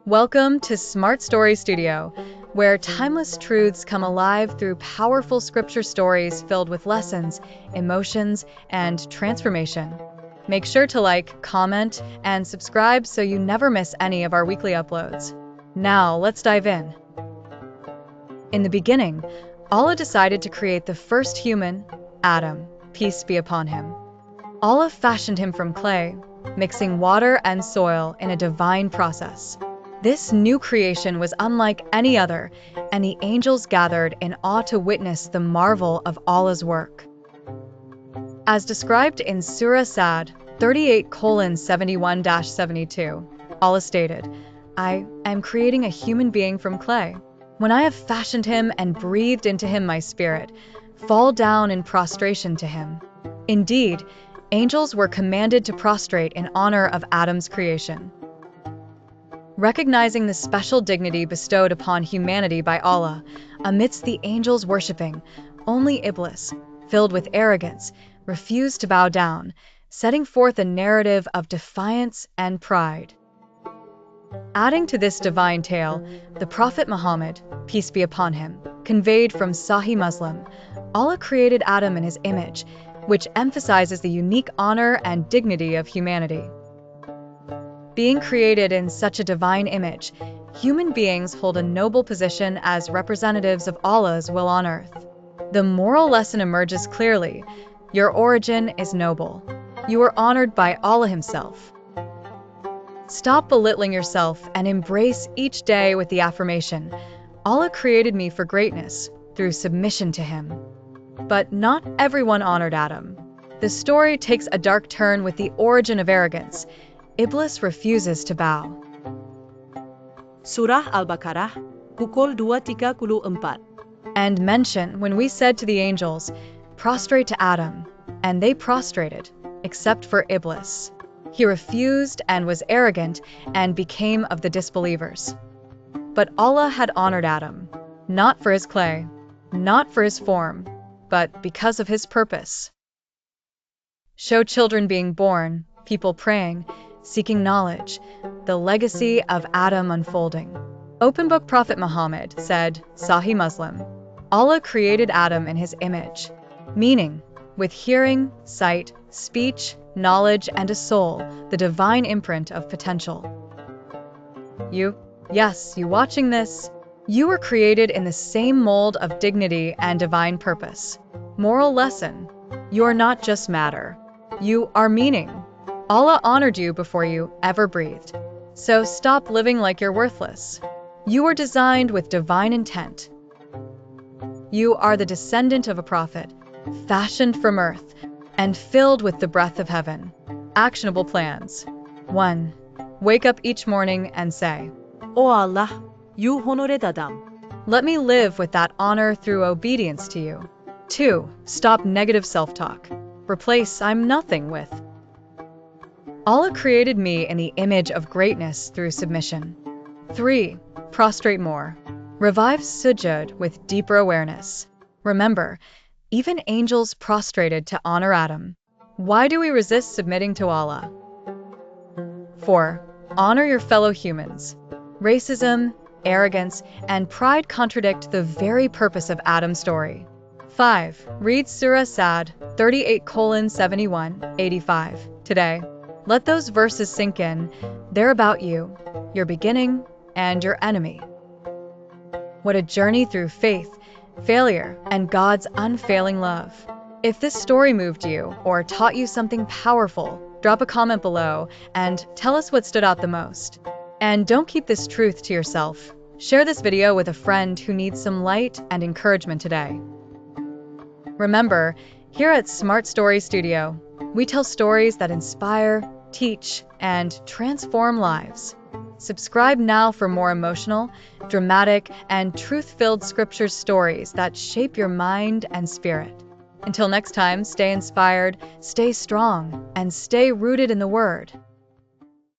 Welcome to Smart Story Studio, where timeless truths come alive through powerful scripture stories filled with lessons, emotions, and transformation. Make sure to like, comment, and subscribe so you never miss any of our weekly uploads. Now, let's dive in. In the beginning, Allah decided to create the first human, Adam, peace be upon him. Allah fashioned him from clay, mixing water and soil in a divine process. This new creation was unlike any other, and the angels gathered in awe to witness the marvel of Allah's work. As described in Surah Sad 38:71-72, Allah stated, I am creating a human being from clay. When I have fashioned him and breathed into him my spirit, fall down in prostration to him. Indeed, angels were commanded to prostrate in honor of Adam's creation. Recognizing the special dignity bestowed upon humanity by Allah, amidst the angels worshipping, only Iblis, filled with arrogance, refused to bow down, setting forth a narrative of defiance and pride. Adding to this divine tale, the Prophet Muhammad, peace be upon him, conveyed from Sahih Muslim, Allah created Adam in his image, which emphasizes the unique honor and dignity of humanity. Being created in such a divine image, human beings hold a noble position as representatives of Allah's will on earth. The moral lesson emerges clearly. Your origin is noble. You are honored by Allah Himself. Stop belittling yourself and embrace each day with the affirmation, Allah created me for greatness through submission to Him. But not everyone honored Adam. The story takes a dark turn with the origin of arrogance. Iblis refuses to bow. Surah Al-Baqarah, pukul 2:34. And mention when we said to the angels, prostrate to Adam, and they prostrated, except for Iblis. He refused and was arrogant and became of the disbelievers. But Allah had honored Adam, not for his clay, not for his form, but because of his purpose. Show children being born, people praying, seeking knowledge, the legacy of Adam unfolding. Open Book Prophet Muhammad said, Sahih Muslim, Allah created Adam in his image, meaning, with hearing, sight, speech, knowledge, and a soul, the divine imprint of potential. You watching this, you were created in the same mold of dignity and divine purpose. Moral lesson, you are not just matter, you are meaning. Allah honored you before you ever breathed. So stop living like you're worthless. You were designed with divine intent. You are the descendant of a prophet, fashioned from earth, and filled with the breath of heaven. Actionable plans. 1. Wake up each morning and say, O Allah, you honored Adam. Let me live with that honor through obedience to you. 2. Stop negative self-talk. Replace I'm nothing with Allah created me in the image of greatness through submission. 3. Prostrate more. Revive sujud with deeper awareness. Remember, even angels prostrated to honor Adam. Why do we resist submitting to Allah? 4. Honor your fellow humans. Racism, arrogance, and pride contradict the very purpose of Adam's story. 5. Read Surah Sad 38:71-85 today. Let those verses sink in. They're about you, your beginning, and your enemy. What a journey through faith, failure, and God's unfailing love. If this story moved you or taught you something powerful, drop a comment below and tell us what stood out the most. And don't keep this truth to yourself. Share this video with a friend who needs some light and encouragement today. Remember, here at Smart Story Studio, we tell stories that inspire, teach, and transform lives. Subscribe now for more emotional, dramatic, and truth-filled scripture stories that shape your mind and spirit. Until next time, stay inspired, stay strong, and stay rooted in the Word.